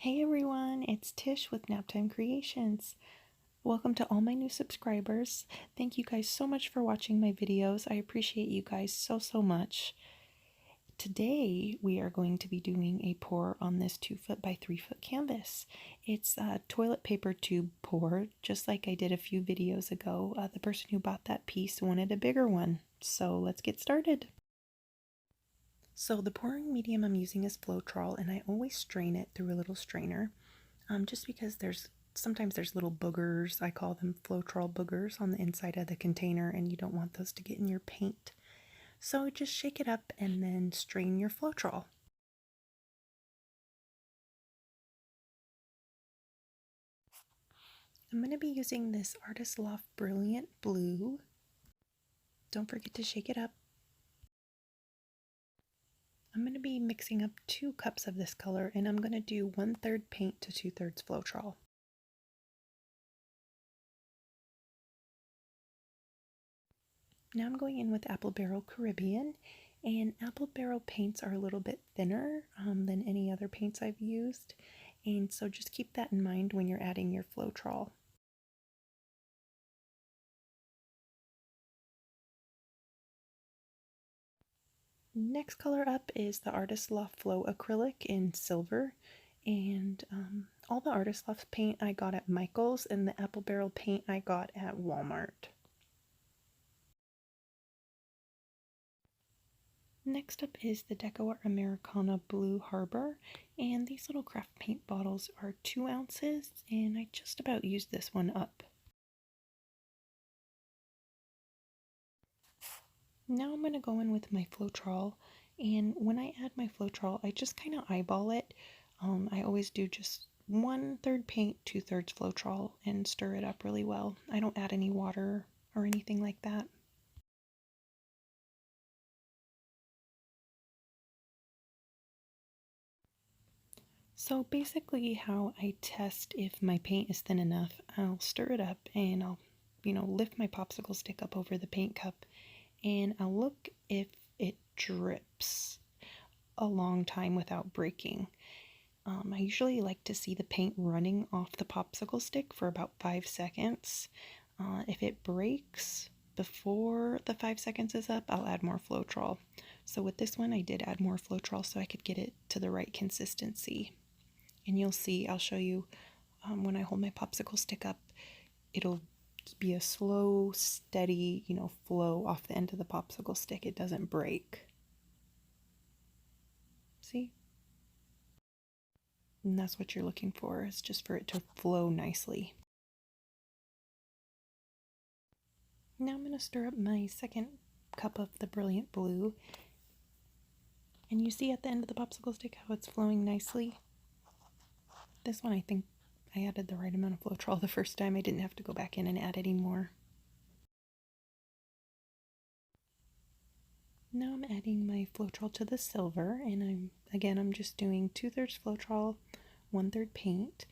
Hey everyone, it's Tish with Naptime Creations. Welcome to all my new subscribers. Thank you guys so much for watching my videos. I appreciate you guys so much. Today we are going to be doing a pour on this 2 foot by 3 foot canvas. It's a toilet paper tube pour, just like I did a few videos ago. The person who bought that piece wanted a bigger one, so let's get started. So the pouring medium I'm using is floetrol, and I always strain it through a little strainer, just because sometimes there's little boogers, I call them floetrol boogers, on the inside of the container, and you don't want those to get in your paint. So just shake it up and then strain your floetrol. I'm going to be using this Artist Loft Brilliant Blue. Don't forget to shake it up. I'm going to be mixing up 2 cups of this color, and I'm going to do 1/3 paint to 2/3 floetrol. Now I'm going in with Apple Barrel Caribbean, and Apple Barrel paints are a little bit thinner than any other paints I've used, and so just keep that in mind when you're adding your floetrol. Next color up is the Artist Loft Flow Acrylic in silver, and all the Artist Loft paint I got at Michael's, and the Apple Barrel paint I got at Walmart. Next up is the decoart Americana Blue Harbor, and these little craft paint bottles are 2 ounces, and I just about used this one up. Now I'm going to go in with my floetrol, and when I add my floetrol, I just kind of eyeball it. I always do just 1/3 paint, 2/3 floetrol, and stir it up really well. I don't add any water or anything like that. So basically how I test if my paint is thin enough, I'll stir it up and I'll, lift my popsicle stick up over the paint cup, and I'll look if it drips a long time without breaking. I usually like to see the paint running off the popsicle stick for about 5 seconds. If it breaks before the 5 seconds is up, I'll add more floetrol. So with this one, I did add more floetrol so I could get it to the right consistency. And you'll see, I'll show you when I hold my popsicle stick up, it'll be a slow, steady, flow off the end of the popsicle stick. It doesn't break. See? And that's what you're looking for, is just for it to flow nicely. Now I'm going to stir up my 2nd cup of the Brilliant Blue. And you see at the end of the popsicle stick how it's flowing nicely? This one, I think I added the right amount of floetrol the first time. I didn't have to go back in and add any more. Now I'm adding my floetrol to the silver, and I'm just doing 2/3 floetrol, 1/3 paint.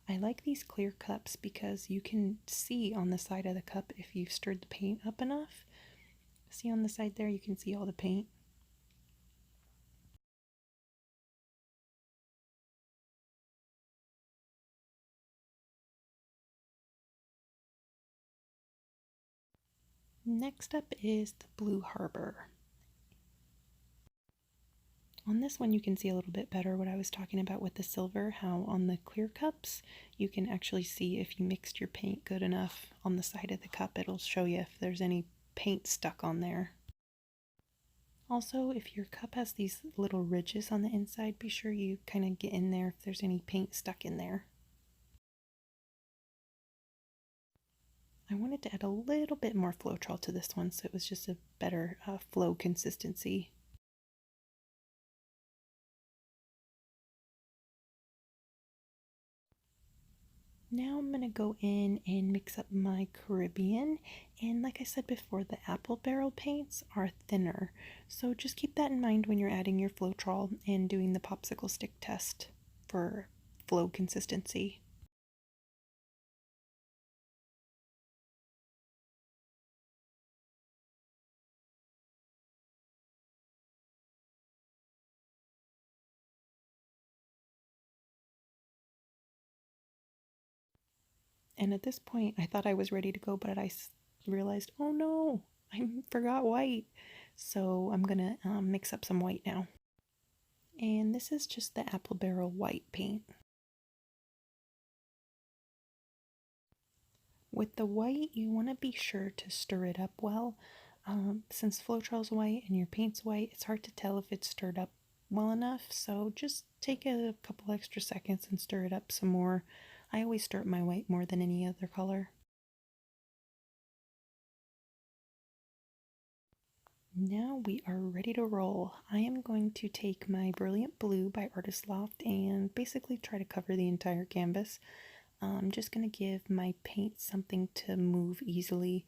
I like these clear cups because you can see on the side of the cup if you've stirred the paint up enough. See on the side there, you can see all the paint. Next up is the Blue Harbor. On this one you can see a little bit better what I was talking about with the silver, how on the clear cups you can actually see if you mixed your paint good enough on the side of the cup. It'll show you if there's any paint stuck on there. Also, if your cup has these little ridges on the inside, be sure you kind of get in there if there's any paint stuck in there. I wanted to add a little bit more floetrol to this one so it was just a better flow consistency. Now I'm going to go in and mix up my Caribbean, and like I said before, the Apple Barrel paints are thinner, so just keep that in mind when you're adding your floetrol and doing the popsicle stick test for flow consistency. And at this point, I thought I was ready to go, but I realized, oh no, I forgot white. So I'm gonna mix up some white now. And this is just the apple barrel white paint. With the white, you want to be sure to stir it up well. Since floetrol's white and your paint's white, it's hard to tell if it's stirred up well enough. So just take a couple extra seconds and stir it up some more. I always stir up my white more than any other color. Now we are ready to roll. I am going to take my Brilliant Blue by Artist Loft and basically try to cover the entire canvas. I'm just going to give my paint something to move easily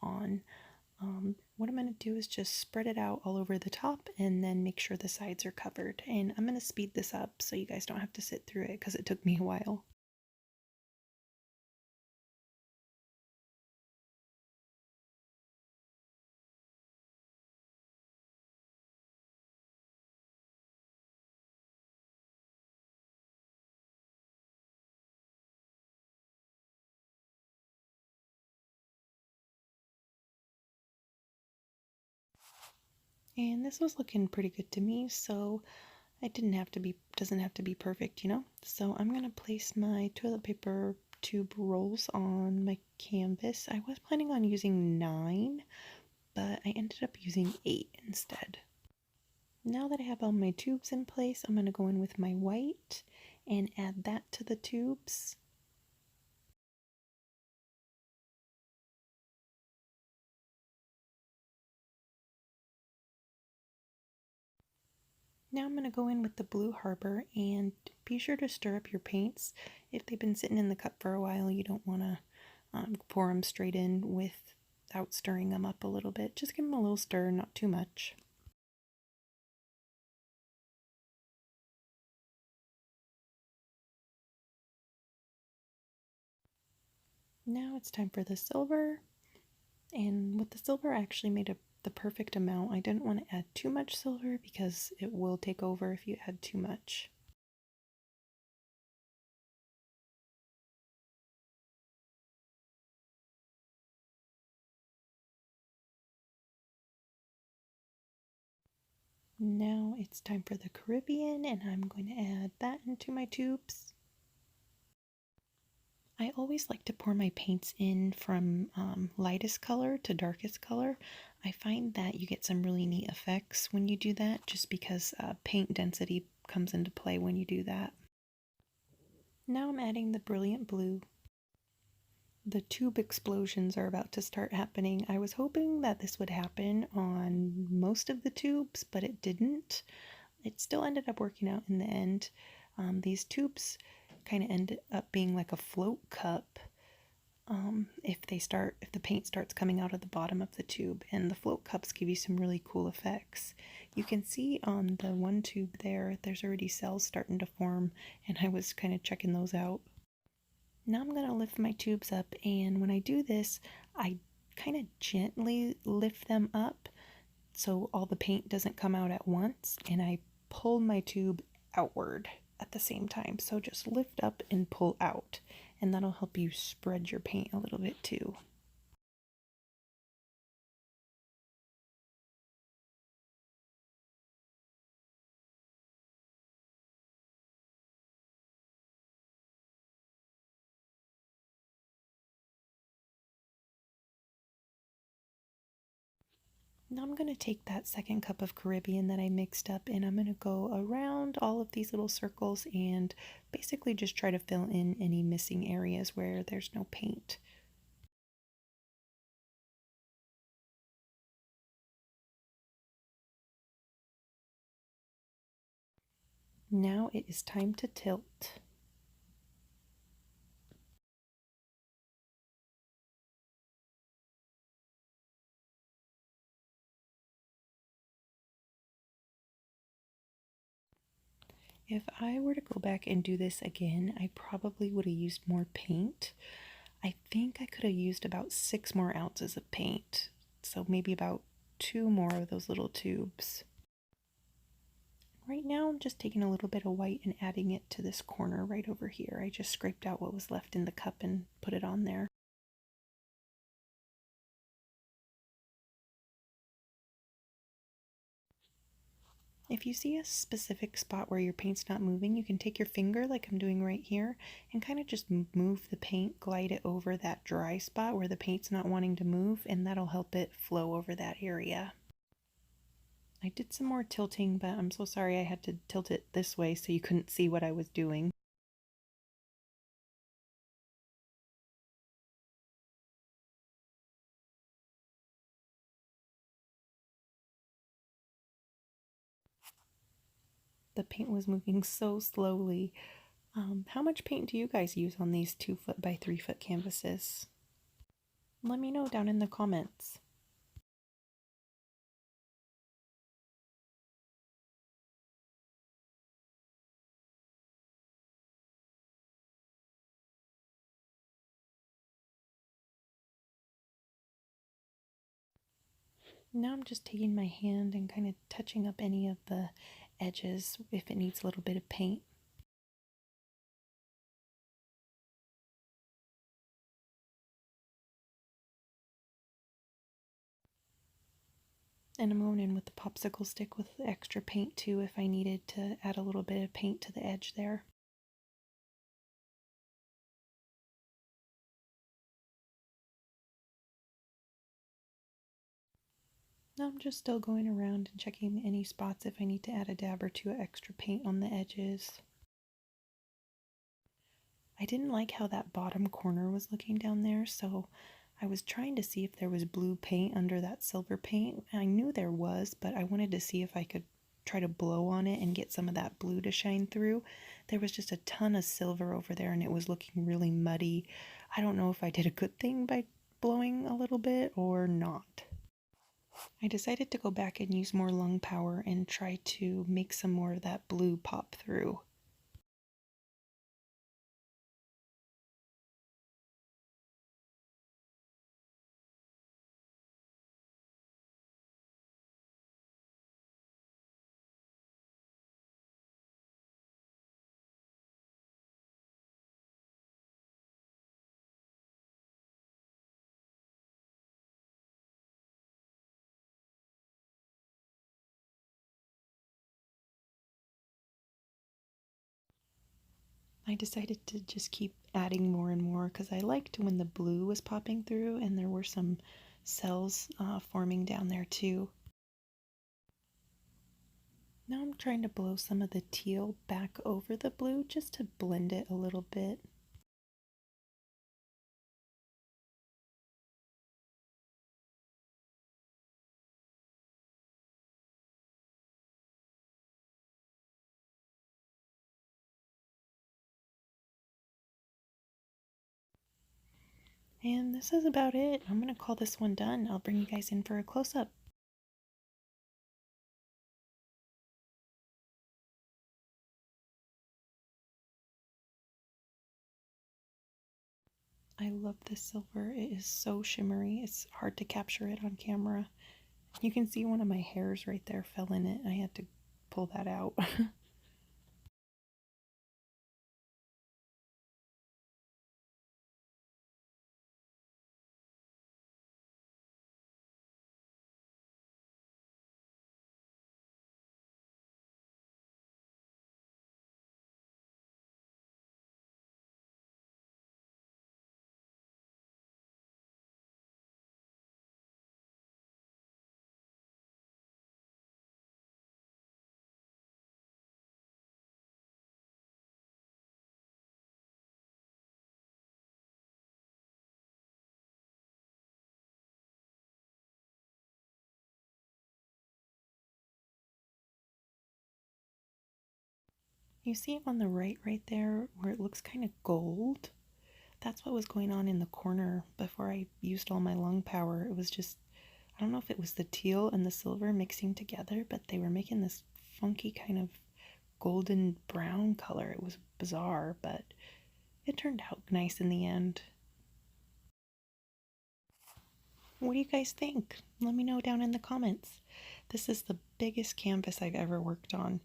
on. What I'm going to do is just spread it out all over the top and then make sure the sides are covered. And I'm going to speed this up so you guys don't have to sit through it because it took me a while. And this was looking pretty good to me, so it doesn't have to be perfect, you know? So I'm gonna place my toilet paper tube rolls on my canvas. I was planning on using 9, but I ended up using 8 instead. Now that I have all my tubes in place, I'm gonna go in with my white and add that to the tubes. Now I'm going to go in with the Blue Harbor and be sure to stir up your paints. If they've been sitting in the cup for a while, you don't want to pour them straight in without stirring them up a little bit. Just give them a little stir, not too much. Now it's time for the silver. And with the silver, I actually made the perfect amount. I didn't want to add too much silver because it will take over if you add too much. Now it's time for the Caribbean, and I'm going to add that into my tubes. I always like to pour my paints in from lightest color to darkest color. I find that you get some really neat effects when you do that, just because paint density comes into play when you do that. Now I'm adding the Brilliant Blue. The tube explosions are about to start happening. I was hoping that this would happen on most of the tubes, but it didn't. It still ended up working out in the end. These tubes kind of end up being like a float cup if the paint starts coming out of the bottom of the tube, and the float cups give you some really cool effects. You can see on the one tube there's already cells starting to form, and I was kind of checking those out. Now I'm going to lift my tubes up, and when I do this, I kind of gently lift them up so all the paint doesn't come out at once, and I pull my tube outward at the same time. So just lift up and pull out, and that'll help you spread your paint a little bit too. Now I'm going to take that second cup of Caribbean that I mixed up, and I'm going to go around all of these little circles and basically just try to fill in any missing areas where there's no paint. Now it is time to tilt. If I were to go back and do this again, I probably would have used more paint. I think I could have used about 6 more ounces of paint, so maybe about 2 more of those little tubes. Right now I'm just taking a little bit of white and adding it to this corner right over here. I just scraped out what was left in the cup and put it on there. If you see a specific spot where your paint's not moving, you can take your finger like I'm doing right here and kind of just move the paint, glide it over that dry spot where the paint's not wanting to move, and that'll help it flow over that area. I did some more tilting, but I'm so sorry I had to tilt it this way so you couldn't see what I was doing. The paint was moving so slowly. How much paint do you guys use on these 2 foot by 3 foot canvases? Let me know down in the comments. Now I'm just taking my hand and kind of touching up any of the edges if it needs a little bit of paint. And I'm going in with the popsicle stick with extra paint too if I needed to add a little bit of paint to the edge there. Now I'm just still going around and checking any spots if I need to add a dab or two of extra paint on the edges. I didn't like how that bottom corner was looking down there, so I was trying to see if there was blue paint under that silver paint. I knew there was, but I wanted to see if I could try to blow on it and get some of that blue to shine through. There was just a ton of silver over there and it was looking really muddy. I don't know if I did a good thing by blowing a little bit or not. I decided to go back and use more lung power and try to make some more of that blue pop through. I decided to just keep adding more and more because I liked when the blue was popping through and there were some cells forming down there too. Now I'm trying to blow some of the teal back over the blue just to blend it a little bit. And this is about it. I'm going to call this one done. I'll bring you guys in for a close-up. I love this silver. It is so shimmery. It's hard to capture it on camera. You can see one of my hairs right there fell in it. I had to pull that out. You see it on the right there where it looks kind of gold? That's what was going on in the corner before I used all my lung power. It was just, I don't know if it was the teal and the silver mixing together, but they were making this funky kind of golden brown color. It was bizarre, but it turned out nice in the end. What do you guys think? Let me know down in the comments. This is the biggest canvas I've ever worked on.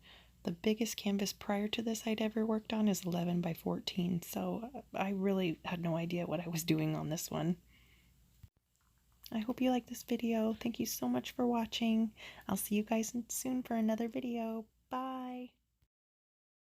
The biggest canvas prior to this I'd ever worked on is 11 by 14, so I really had no idea what I was doing on this one. I hope you like this video. Thank you so much for watching. I'll see you guys soon for another video.